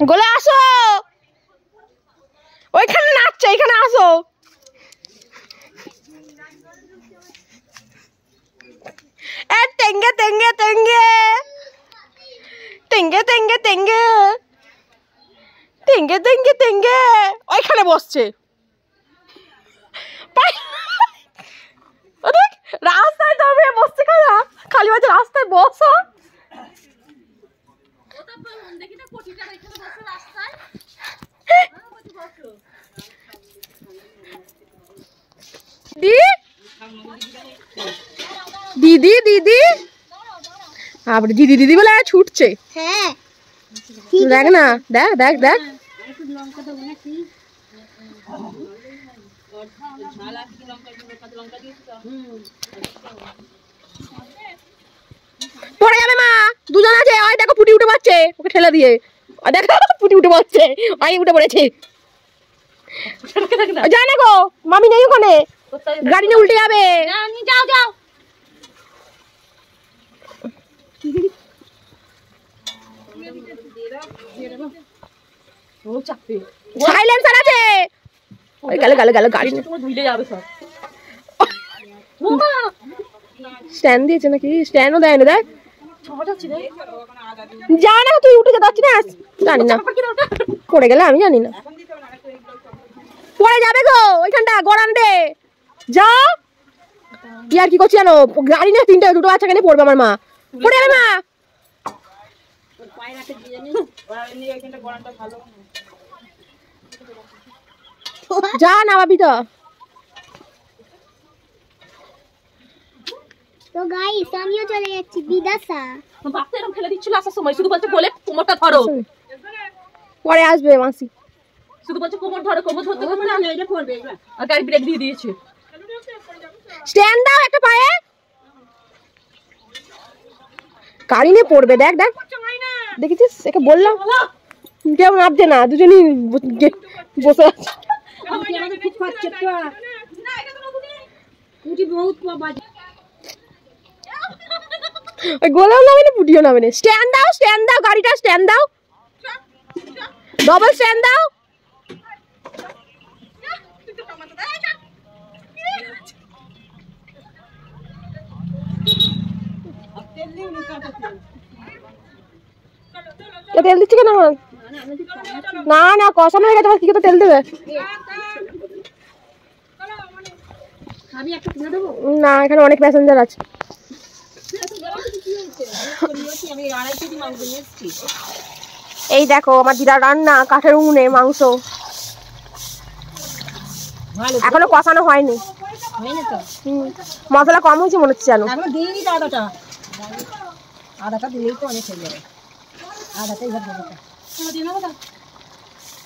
গোলে আসো, ওইখানে নাচছে, এখানে আসো। টেঙ্গে টেঙ্গে টেঙ্গে টেঙ্গে টেঙ্গে টেঙ্গে টেঙ্গে টেঙ্গে টেঙ্গে ওইখানে বসছে। রাস্তায় দাঁড়িয়ে বসছে, খালি বলছে রাস্তায় বসো। দিদি দিদি আবার দিদি দিদি বলে ছুটছে। হ্যাঁ দেখ না, দেখ দেখ দেখ পড়ে যাবে মা, দুজন আছে। ওই দেখো পুটি উঠে পড়ছে, ওকে ঠেলে দিয়ে। ওই দেখো পুটি উঠে পড়ছে, ওই উঠে পড়েছে। জানে গো মামি নেই ওখানে, গাড়ি নিয়ে উল্টে যাবে। যাও যাও সাইলেন্সার আছে। ওই গেল গেল গেল, গাড়ি ধুইলে যাবে সব। স্ট্যান্ড দিয়েছে নাকি? স্ট্যান্ডও দেয় না। দেখ যা না, তুই উঠে যেতে পারছি না। জানি না পড়ে গেলে, আমি জানি না। পড়ে যাবে গো ওইখানটা গড়ান্ডে। যা ইয়ার কি করছি জানো, গাড়ি না তিনটা দুটো বাচ্চা কেন পড়বে আমার মা, পড়ে যাবে মা। যা না ভাবি তো। তো গাইস আমিও চলে যাচ্ছি বিদাসা। বাচ্চা এরকম ফেলে দিচ্ছিল আসার সময়, শুধু বলছে বলে কোমরটা ধরো, পরে আসবে মাসি। শুধু বলছে কোমর ধরো, কোমর ধরতে হবে না, এটা পড়বে। আর গাড়ি ব্রেক দিয়ে দিয়েছে। স্ট্যান্ড দাও একটা পায়ে, গাড়ি নিয়ে পড়বে। দেখ দেখ দেখেছিস, একে বললাম কেউ নামছে না, দুজনই বসে আছে। ওই গোলাও নামে না, পুটিও নামে না। স্ট্যান্ড দাও, স্ট্যান্ড দাও, গাড়িটা স্ট্যান্ড দাও, ডবল স্ট্যান্ড দাও। তেল দিচ্ছে কেন? না না কষানো হয়ে গেছে, কি করে তেল দেবে? না এখানে অনেক প্যাসেঞ্জার আছে। এই দেখো আমার দিদা রান্না, কাঠের উনুনে মাংস, এখনো কষানো হয়নি। মশলা কম হয়েছে মনে হচ্ছে জানো। আদাটা দিলেই তো অনেক হয়ে যাবে। আদাটা এবার দেবো,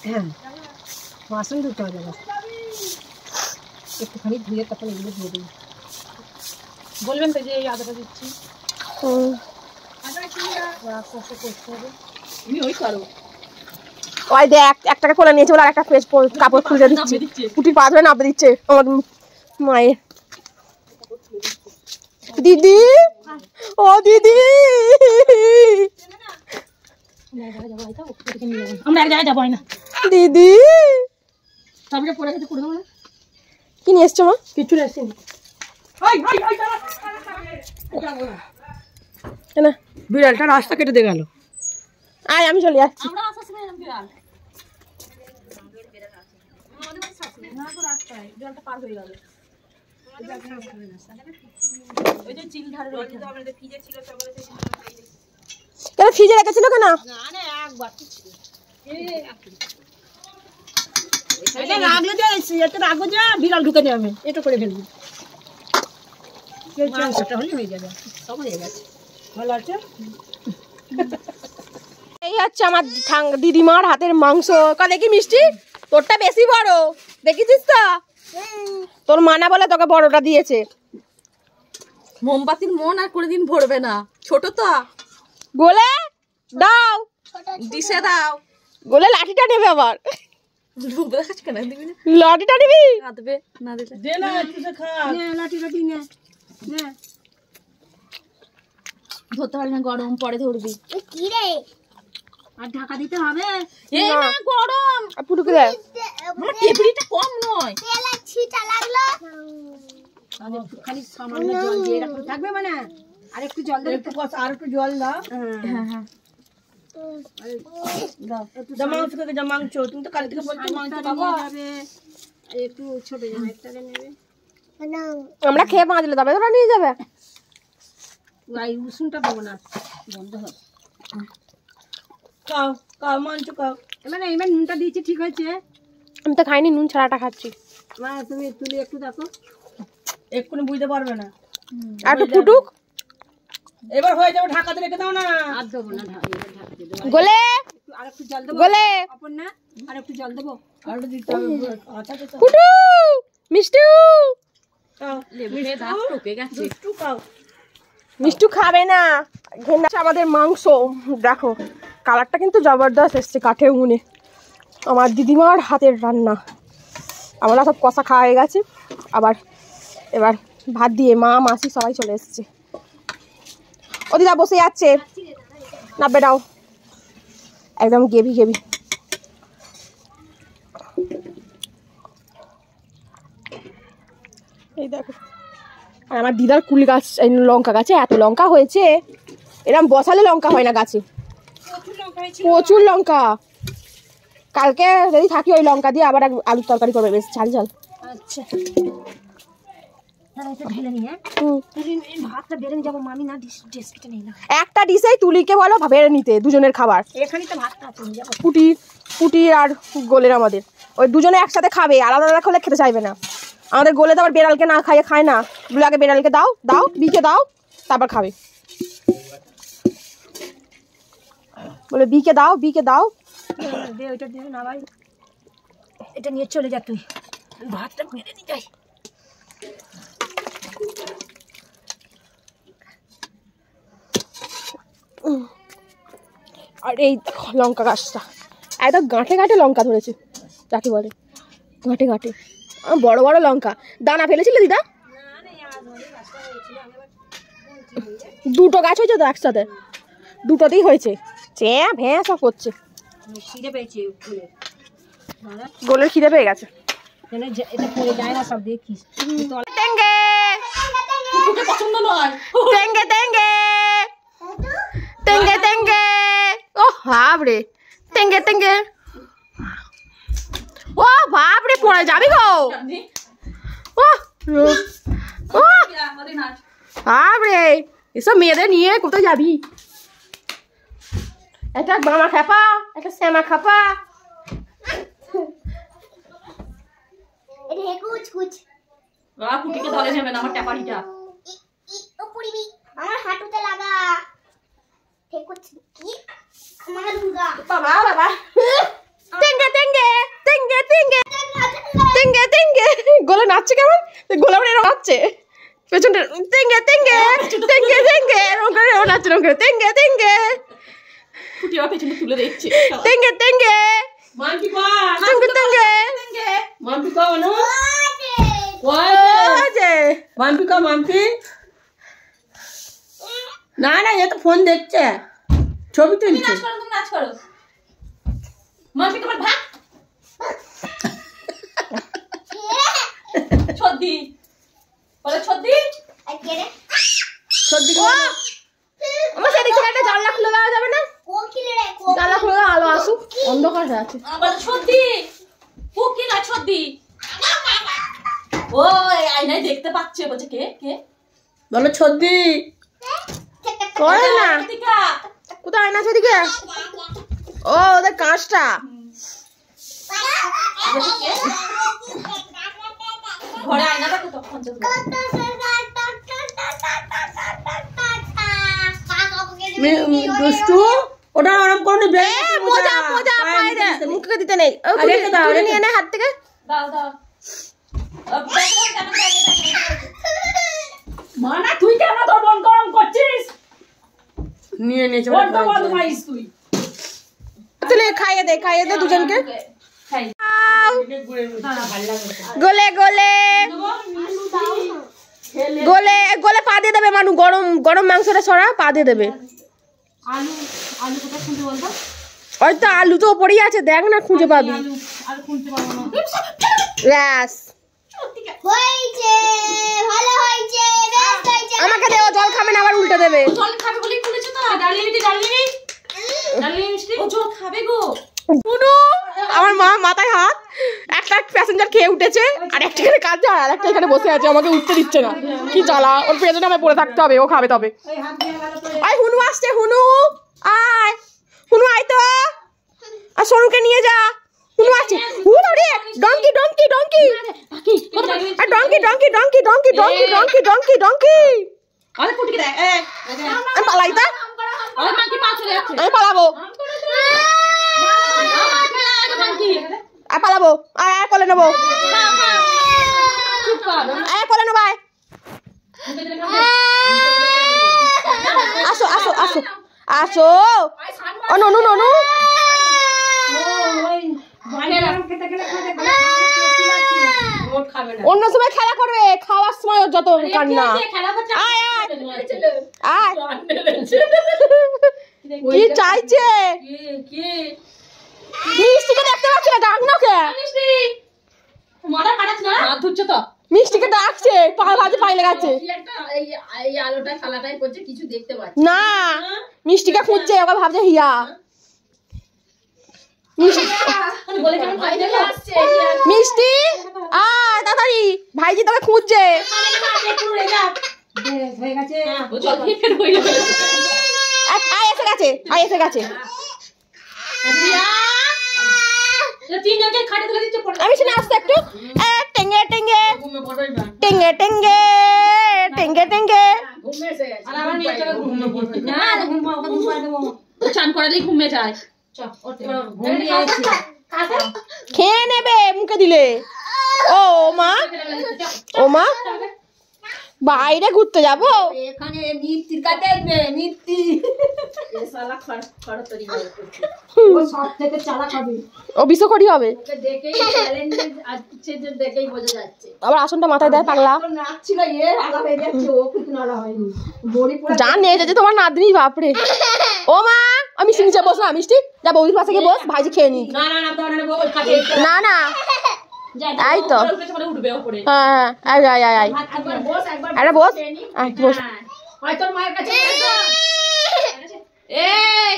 হ্যাঁ বাসন ধুতে হবে, একটুখানি ধুয়ে তখন এগুলো দিয়ে দেবো। বলবেন তো যে এই আদাটা দিচ্ছি, ওই দেখ একটাকে কোলে নিয়েছে বলে আর একটা ফেস কাপড় খুলে দিচ্ছে, পুটির পা ধরে নামতে দিচ্ছে আমার মায়ের। দিদি ও দিদি, আমরা এক জায়গায় যাবো না দিদি। সবটা পড়ে গেছে, পড়ে দেবো না। কি নিয়ে এসছো মা? কিছু আসেনি। বিড়ালটা রাস্তা কেটে দিয়ে গেল। আয় আমি চলে যাচ্ছি। কেন ফ্রিজে রেখেছিল কেন? বিড়াল ঢুকে যাবে, এটা করে ফেলবি। এই হচ্ছে আমার দিদিমার হাতের মাংস। দেখি মিষ্টি, তোরটা বেশি বড়, দেখেছিস তো? তোর মানা বলে তোকে বড়টা দিয়েছে। মোমবাতির মন আর কোনোদিন ভরবে না, ছোট তো। গোলে দাও, ডিশে দাও। গোলে লাঠিটা নেবে আবার। লাঠিটা নিবি? ধরতে পারবি না, গরম পরে ধরবি। কি রে আর ঢাকা দিতে হবে। এই না গরম। আর পুটুকে দে। আমার টেবিলটা কম নয়। তেল আর ছিটা লাগলো। তাহলে খালি সামান্য জল দিয়ে এরকম থাকবে মানে আর একটু জল দাও, একটু কষা, আর একটু জল দাও। হ্যাঁ হ্যাঁ দাও। একটু মাংস থেকে যা মাংস, তুমি তো কাল থেকে বলছো মাংস খাবো। একটু ছোট জামা একটা নেবে। আমরা খেয়ে বাঁচলে তবে ওরা নিয়ে যাবে। এই উষুনটা দেবো না, বন্ধ হবে। খাও খাও মাংস খাও। মানে এবার নুনটা দিয়েছি ঠিক হয়েছে। আমি তো খাইনি, নুন ছাড়াটা খাচ্ছি। মানে তুমি তুলে একটু দেখো, এক্ষুনি বুঝতে পারবে না। আর একটু ফুটুক, এবার হয়ে যাবে। ঢাকাতে রেখে দাও না। আর দেবো না, ঢাকা দিয়ে দেবো। গোলে আর একটু জল দেবো। গোলে আপন না, আর একটু জল দেবো। আর একটু দিতে হবে। আচ্ছা আচ্ছা ফুটু মিষ্টু খাও। লেবুতে দাঁত টুকে গেছে। একটু খাও। মিষ্টু খাবে না। ঘেন্না আমাদের মাংস দেখো, কালারটা কিন্তু জবরদস্ত এসছে কাঠের উনুনে। আমার দিদিমার হাতের রান্না। আমরা সব কষা খাওয়া হয়ে গেছে, আবার এবার ভাত দিয়ে মা মাসি সবাই চলে এসছে। ও দিদা বসে যাচ্ছে, নাববে দাও, একদম গেভি গেভি। এই দেখো, আর আমার দিদার কুল গাছ, লঙ্কা গাছে এত লঙ্কা হয়েছে, এরকম বসালে লঙ্কা হয় না গাছে, প্রচুর লঙ্কা। কালকে যদি থাকি ওই লঙ্কা দিয়ে আবার আলুর তরকারি করবে, বেশ ঝাল ঝাল। আচ্ছা ঢেলে নি। হ্যাঁ ভাতটা বেড়ে নিয়ে যাবো মামি না, ডিসটা নেই না। একটা ডিশেই তুলিকে বলো বেড়ে নিতে, দুজনের খাবার। এখানেই তো ভাতটা আছে, নিয়ে যাবো। পুটি আর গোলের আমাদের ওই দুজনে একসাথে খাবে, আলাদা আলাদা করলে খেতে চাইবে না। আমাদের গোলে তো আবার বেড়ালকে না খাইয়ে খায় না, বলে আগে বেড়ালকে দাও দাও, বিকে দাও, তারপর খাবে। বলে বিকে দাও বিকে দাও। দে ওইটা দিয়ে না ভাই, এটা নিয়ে চলে যা তুই, ভাতটা বেড়ে নিয়ে যাই। আর এই লঙ্কা গাছটা একদম গাঁটে গাঁটে লঙ্কা ধরেছে, যাকে বলে গাঁটে গাঁটে। বড় বড় লঙ্কা, দানা ফেলেছিলে দিদা? দুটো গাছ হয়েছে তো একসাথে, দুটোতেই হয়েছে। চ্যাঁ ভ্যাঁ সব করছে। খিদে পেয়েছে গোলের খিদে পেয়ে গেছে। এটা পড়ে যায় না সব, দেখিস। টেঙ্গে পছন্দ নয়। টেঙ্গে টেঙ্গে টেঙ্গে টেঙ্গে, ও বাপরে টেঙ্গে টেঙ্গে, ও বাপরে পড়ে যাবি গো। ও ও বাপরে, এসব মেয়েদের নিয়ে কোথায় যাবি? একটা বামা খাপা, একটা শ্যামা খাপা। এটা কুচ কুচ কুটিকে ধরে নেবে না আমার ট্যাপারিটা। উপরিবি আমার হাঁটুতে লাগা। ঠেকুচ কি আমার দুর্গা বাবা বাবা, টেঙ্গে টেঙ্গে টেঙ্গে টেঙ্গে টেঙ্গে টেঙ্গে। গোলে নাচছে কেমন? গোলে আমার এরকম নাচছে পেছনটা, টেঙ্গে টেঙ্গে টেঙ্গে টেঙ্গে, এরকম করে এরকম নাচছে, এরকম করে টেঙ্গে টেঙ্গে। কুটি আমার পেছনে তুলে দিচ্ছে। টেঙ্গে টেঙ্গে মাম্পি কো টেঙ্গে টেঙ্গে মাম্পি কো অনু ওজে মাম্পি কো মাম্পি। না না, এ তো ফোন দেখছে, ছবি তুলছে। তুমি নাচ করো মাম্পি, তোমার ভাত ছদ্দি বলে, ছদ্দি আকেরে ছদ্দি আমার সেদিক থেকে একটা জানলা খুলে দেওয়া যাবে না? কোকিলে রে জানলা খুলে দাও, আলো আসুক, অন্ধকার হয়ে আছে। বলে ছদ্দি কুকি না ছদ্দি। ও আয়নায় দেখতে পাচ্ছে, বলছে কে কে, বলো ছদ্দি করে না, কোথায় না সেদিকে? ও ওদের কাঁচটা। ঘরে আয়না দেখো তখন দুষ্টু। ওটা আরাম করে বে, মোজা মোজা পায়ে মুখে দিতে নেই, তুলে নিয়ে নে হাত থেকে। দাও দাও। মানা তুই কেন তো বন গরম করছিস? নিয়ে নিয়ে চল তুই। তুলে খাইয়ে দে দুজনকে। গোলে গোলে গোলে গোলে পা দিয়ে দেবে মানু, গরম গরম মাংসটা সরা পা দিয়ে দেবে। আলু আলু কোথায় খুলতে বলতো? ওই তো আলু তো ওপরেই আছে, দেখ না খুঁজে পাবি। আর খুঁজতে পারবো না। ব্যাস হয়েছে, ভালো হয়েছে, বেশ হয়েছে। আমাকে দেও, জল খাবে না আবার উল্টে দেবে। জল খাবে বলেই খুলেছে তো। ডালিয়ে মিষ্টি। ও জল খাবে গো। শুনো, আমার মা মাথায় হাত, একটা প্যাসেঞ্জার খেয়ে উঠেছে আর একটা এখানে কাঁদছে আর একটা এখানে বসে আছে, আমাকে উঠতে দিচ্ছে না। কি জ্বালা, ওর পেছনে আমায় পড়ে থাকতে হবে, ও খাবে তবে। আয় হুনু আসছে, হুনু আয়, হুনু আয় তো, আর সরুকে নিয়ে যা। হুনু আসছে, রে ডঙ্কি ডঙ্কি ডঙ্কি আর donkey donkey donkey donkey donkey donkey donkey donkey. আরে পুটিকে দে। আমি পালাই তা, আরে মাকে পা চলে যাচ্ছে। আমি পালাবো, আর পালাবো, আয় আয় কোলে নেবো, চুপ কর। আয় কোলে নেবো, আয়। আসো আসো আসো আসো, ও ননু ননু। অন্য সময় খেলা করবে, খাওয়ার সময় ওর যত কান্না। আয় আয় আয়, কি চাইছে? মিষ্টিকে দেখতে পাচ্ছি না, ডাক না কে? মাথা কাটাছ না, হাত ধুচ্ছে তো। মিষ্টিকে ডাকছে, পা ভাজে পাইলে গেছে এই আলোটা খালাটাই করছে, কিছু দেখতে পাচ্ছি না। মিষ্টিকে খুঁজছে, ওকে ভাবছে হিয়া। মিষ্টি আয় তাড়াতাড়ি, ভাইজি তোকে খুঁজছে। আয় এসে গেছে, আয় এসে গেছে। আমি শুনে আসতে একটু, টেঙ্গে টেঙ্গে টেঙ্গে টেঙ্গে টেঙ্গে টেঙ্গে। চান করালেই ঘুমিয়ে যায়। খেয়ে নেবে মুখে দিলে। ও মা, ও মা, বাইরে ঘুরতে যাবো। এখানে নিত্যির কাছে আসবে, নিত্যি। ও সব থেকে চালাক হবে, ও বিশ্বকরি হবে। ওকে দেখেই চ্যালেঞ্জের আছে, যে দেখেই বোঝা যাচ্ছে। আবার আসনটা মাথায় দেয় পাগলা। নাচছিল এ আলা হয়ে যাচ্ছে, ও কিছু নাড়া হয়নি। বড়ি পুরো জানে যে তোমার নাতনি, বাপরে। ও মা, আমি নিচে বস না, মিষ্টি যা বৌদির পাশে গিয়ে বস, ভাইজি খেয়ে নি। না না না, তো না ওই কাছে না না, এই তো মানে উঠবে উপরে। হ্যাঁ, আয় আয় আয় আয়, একবার বস, একবার আরে বস, আয় বস। হয় তোর মায়ের কাছে এই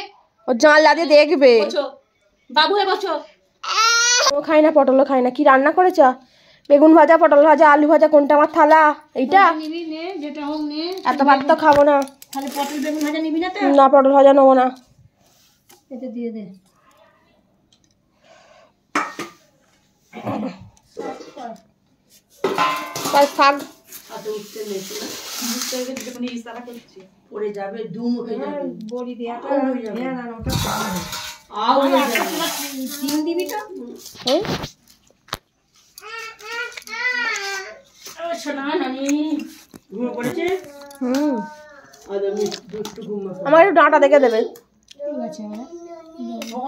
ও জানলা দিয়ে দেখবে। বসো বাবু, হে বসো। ও খাই না, পটলও খাই না। কি রান্না করেছ? বেগুন ভাজা, পটল ভাজা, আলু ভাজা। কোনটা আমার থালা? এইটা? নিবি নে, যেটা হোক নে। এত ভাত তো খাবো না। খালি পটল বেগুন ভাজা নিবি না তো? না, পটল ভাজা নেবো না। এটা দিয়ে দে। তাই শাক পড়ে যাবে, দুম উঠে যাবে। বড়ি দেয়া তো হ্যাঁ না, ওটা তিন দিবি তো। হুম? শোনা নানি ঘুম পড়েছে। হুম, আজ আমি দুষ্টু ঘুম। আমার একটু ডাঁটা দেখে দেবে। ঠিক আছে,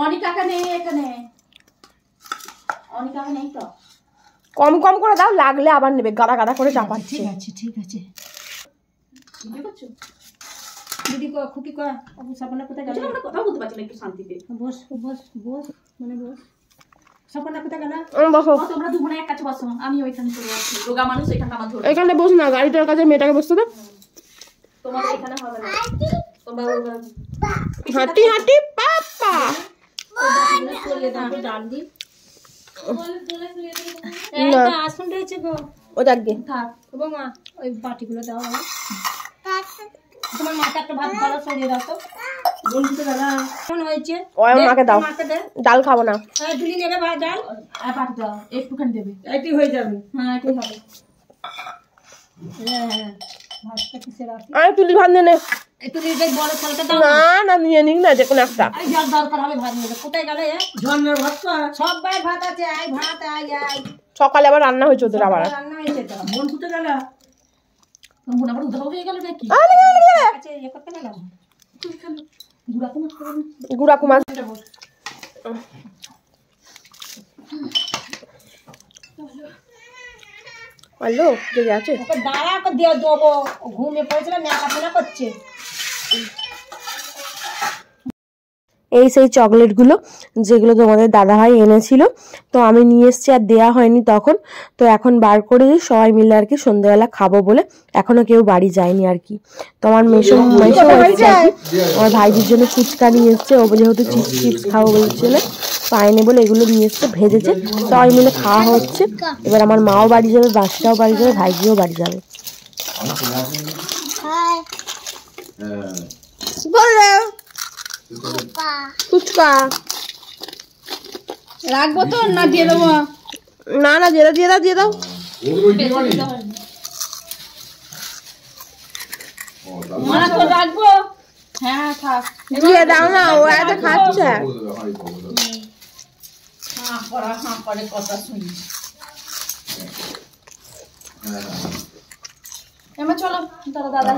অনেক টাকা নেই এখানে, অনেক টাকা নেই তো। কম কম করে দাও, লাগলে আবার নেবে। গাদা গাদা করে চাপাচ্ছে। ঠিক আছে ঠিক আছে। দিদি খুকি কর, সাপনা কোথায় গেল? আমরা কথা বলতে পারছি না একটু শান্তিতে। বস বস বস, মানে বস। সাপনা কোথায় গেল? বসো, তোমরা দুজনে এক কাছে বসো, আমি ওইখানে চলে যাচ্ছি। রোগা মানুষ এখানে আমার ধরে। এখানে বস না, গাড়িটার কাছে মেয়েটাকে বসতে দাও। তোমার এখানে হবে না, তোমরা হাঁটি হাঁটি পাপা। চলে দাও ডাল দি। না, আসন রয়েছে গো, ও যাকে থাক বৌমা, ওই বাটিগুলো দাও আমার। তোমার মাকে একটা ভাত ভালো সরিয়ে দাও তো। বন্ধুতে দাদা কেমন হয়েছে? ওই মাকে দাও, মাকে দে। ডাল খাবো না। হ্যাঁ তুলি নেবে ভাই ডাল, আর পাটি দাও, একটুখানি দেবে। এটি হয়ে যাবে, হ্যাঁ এটি হবে। হ্যাঁ হ্যাঁ, ভাতটা কিসে রাখি? আরে তুলি ভাত নে। একটু দিদি বড় থালটা দাও না না, নিয়ে নিক না, যে কোনো একটা। আই যার দরকার হবে ভাত নেবে। কোথায় গেলে ঝর্ণার ভাত? সব ভাই ভাত আছে, আই ভাত আই আই। সকালে আবার রান্না হয়েছে ওদের আবার। রান্না হয়েছে তো। বোন কোথায় গেল? বোন আবার উধাও হয়ে গেল নাকি? আচ্ছা ইয়ে করতে গেলাম। গুড়া কুমার করে গুড়া কুমার। হ্যালো, জেগে আছে? ওকে দাঁড়া করে দিয়ে দেবো, ঘুমিয়ে পড়েছিল, ন্যাকা ফোনা করছে। এই সেই চকলেটগুলো যেগুলো তোমাদের দাদাভাই এনেছিল, তো আমি নিয়ে এসেছি, আর দেওয়া হয়নি তখন। তো এখন বার করে সবাই মিলে আর কি সন্ধ্যাবেলা খাবো বলে, এখনো কেউ বাড়ি যায়নি আর কি। তো আমার মেসো এসছে আর কি, আমার ভাইজির জন্য ফুচকা নিয়ে এসছে, ও যেহেতু চিপস খাবো বলছিল পায়নি বলে এগুলো নিয়ে এসছে, ভেজেছে, সবাই মিলে খাওয়া হচ্ছে। এবার আমার মাও বাড়ি যাবে, বাসটাও বাড়ি যাবে, ভাইজিও বাড়ি যাবে। ফুচকা রাখবো তো না দিয়ে দেবো? না না, দিয়ে দাও দিয়ে দাও দিয়ে দাও। না তো রাখবো। হ্যাঁ থাক, দিয়ে দাও না, ও এত খাচ্ছে। কথা শুনি। এবার চলো দাদা দাদা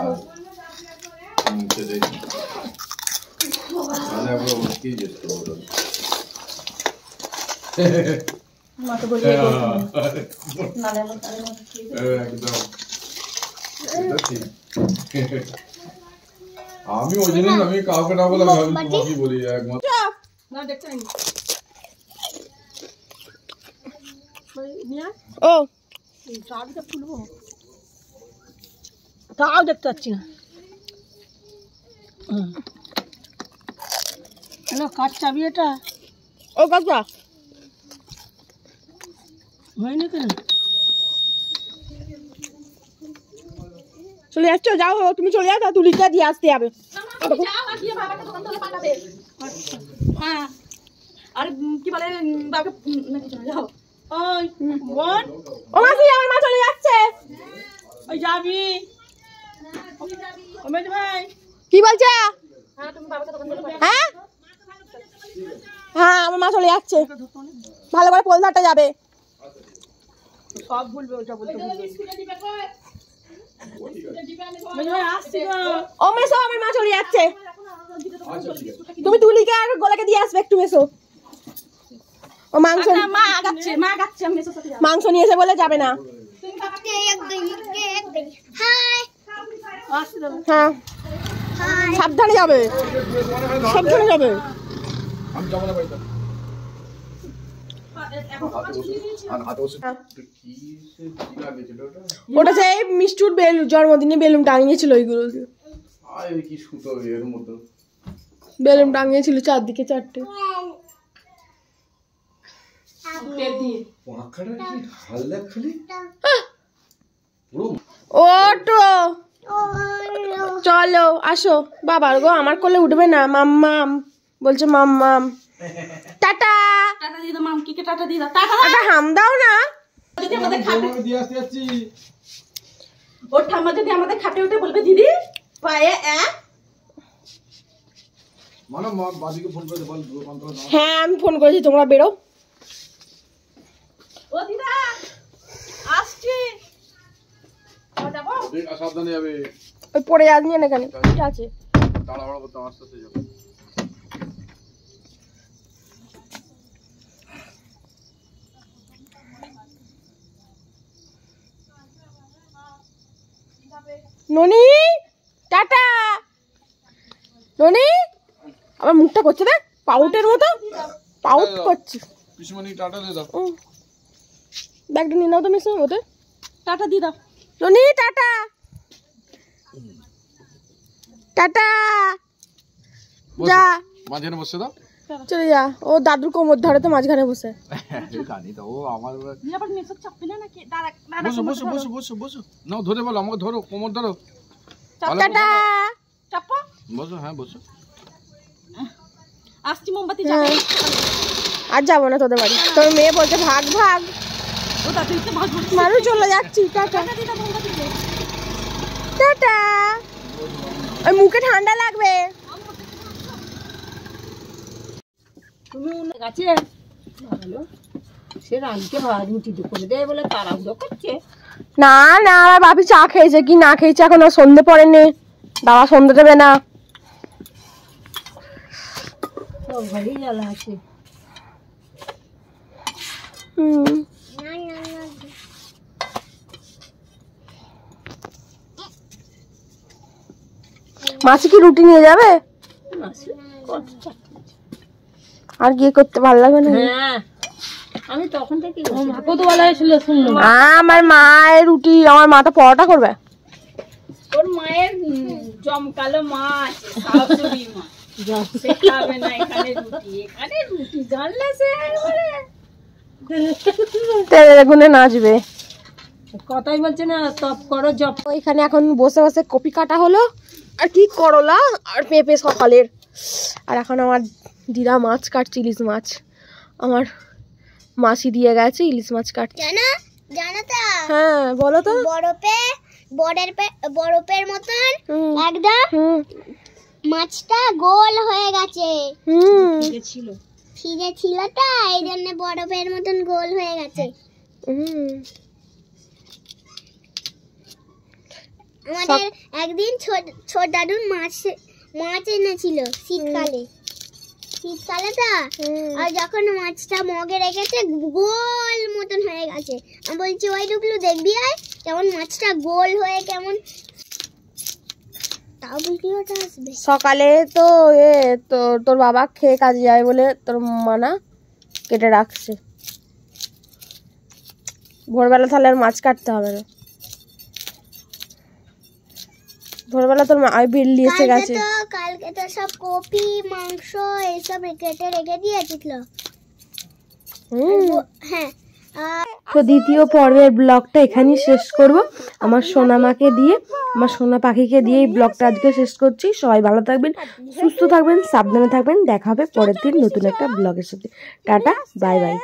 মাকে বলিয়ে আমি ওই জন্য আমি কাউকে না বলে আমি বলি একমাত্র না দেখতে ও চাবিটা খুলবো, তাও দেখতে পাচ্ছি না। হ্যালো, কার চাবি এটা? ও কাকা হয়নি কেন? চলে যাচ্ছ, যাও তুমি চলে যাও, তুলিটা দিয়ে আসতে হবে। হ্যাঁ, আরে কি বলে বাবাকে যাও। ওই বোন, ও মাসি, আমার মা চলে যাচ্ছে। ওই যাবি ওমেদ ভাই? কি বলছে? হ্যাঁ তুমি বাবাকে দোকান থেকে হ্যাঁ হ্যাঁ, আমার মা চলে যাচ্ছে, ভালো করে পোলধারটা যাবে। সব ভুলবে, ওটা বলতে ভুলবে। ওমেদ ভাই আসছি গো। ও মেসো, আমার মা চলে যাচ্ছে, তুমি তুলিকে আর গোলাকে দিয়ে আসবে একটু। মেসো ও মাংস, মা গাচ্ছে আমি মেসোর সাথে যাবো। মাংস নিয়ে এসে বলে যাবে না। আসছি দাদা। হ্যাঁ সাবধানে যাবে, সাবধানে যাবে। আমি যাবো না বাড়িতে। হাতে বসে কি লাগেছিল ওটা? ওটা সেই মিষ্টুর জন্মদিনে বেলুন টাঙিয়েছিল, ওইগুলো আরে কি সুতো এর মতো বেলুন টাঙিয়েছিল চারদিকে চারটে। পাখাটা কি হালদা খালি পুরো। ওটো চলো আসো। বাবার গো, আমার কোলে উঠবে না, মাম্মাম বলছে, মাম্মাম। টাটা টাটা দিয়ে দাও, মামকিকে টাটা দিয়ে দাও। টাটা একটা হাম দাও না। যদি আমাদের খাটে, আমি দিয়ে আসতে যাচ্ছি। ওর ঠাম্মা যদি আমাদের খাটে উঠে বলবে দিদি পায়ে মানে বাদিকে ফোন করে বল দোকান থেকে নাও। হ্যাঁ আমি ফোন করেছি, তোমরা বেরো। ও দিদা আসছি, যাবো। দেখ সাবধানে যাবে, ওই পড়ে যাওয়া নিয়ে না, কেন ঠিক আছে। তাড়াহুড়ো করতে আস্তে আস্তে যাবে। ননি টাটা। ননি আমার মুখটা করছে দেখ, পাউটের মতো পাউট করছে। পিসমণি টাটা দিয়ে দাও। ব্যাগটা নিয়ে নাও তো মিস ওদের। টাটা দিয়ে দাও। ননি টাটা টাটা। যা মাঝখানে বসে দাও। চলে যা, ও দাদুর কোমর ধরে তো মাঝখানে বসে। জানি তো ও আমার নিয়ে আবার মেসক চাপবে না নাকি? দাদা দাদা বসো বসো বসো বসো বসো নাও, ধরে বলো আমাকে, ধরো কোমর ধরো। টাটা চাপো। বসো, হ্যাঁ বসো। আসছি, মোমবাতি জ্বালাও। আর যাবো না তোদের বাড়ি, তোর মেয়ে বলছে ভাগ ভাগ। ও দাদুকে ভাগ ভাগ মানুষ চলে যাচ্ছি। টাটা টাটা দিয়ে দাও, মোমবাতি দিয়ে। টাটা। ওই মুখে ঠান্ডা লাগবে। তুমি গাছে ভালো সে রানীকে রুটি করে দেয় বলে তাড়াহুড়ো করছে। না না, আমার বাপি চা খেয়েছে কি না খেয়েছে এখন আর সন্ধে পড়েনি, বাবা সন্ধে দেবে না। সব ঘরেই জ্বালা আছে। মাসি কি রুটি নিয়ে যাবে? না মাছ আর কি করতে ভালো লাগবে না? হ্যাঁ আমি তখন থেকে কতবেলায় ছিল শুনলাম আমার মায়ের রুটি, আমার মা তো পরোটা করবে। তোর মায়ের জমকালো মাছ শাশুড়ি মাছ সে খাবে না এখানে রুটি জানলে সে একবারে তেলে গুনে নাচবে। কথাই বলছে না তপ করো জপ। ওইখানে এখন বসে বসে কপি কাটা হলো, আর কি করলা আর পেঁপে সকালের। আর এখন আমার দিদা মাছ কাটছে, ইলিশ মাছ। আমার মাসি দিয়ে গেছে ইলিশ মাছ কাটছে। জানো তো হ্যাঁ বলো তো। বরফের মতন একদম মাছটা গোল হয়ে গেছে। ফ্রিজে ছিল তো এই জন্য বরফের মতন গোল হয়ে গেছে। আমাদের একদিন ছোট দাদুর মাছ এনেছিল শীতকালে তো, আর যখন মাছটা মগে রেখেছে গোল মতন হয়ে গেছে। আমি বলছি ওই টুকলু দেখবি আয় কেমন মাছটা গোল হয়ে কেমন। তাও ভিডিওটা আসবে সকালে তো তোর বাবা খেয়ে কাজে যায় বলে তোর মানা কেটে রাখছে। ভোরবেলা তাহলে আর মাছ কাটতে হবে না। ভোরবেলা তোর মা বিল্লি এসে গেছে। কালকে তো সব কপি মাংস এইসব কেটে রেখে দিয়েছিল। হ্যাঁ তো দ্বিতীয় পর্বের ব্লগটা এখানেই শেষ করব। আমার সোনামাকে দিয়ে, আমার সোনা পাখিকে দিয়ে এই ব্লগটা আজকে শেষ করছি। সবাই ভালো থাকবেন, সুস্থ থাকবেন, সাবধানে থাকবেন। দেখা হবে পরের দিন নতুন একটা ব্লগের সাথে। Tata, bye bye.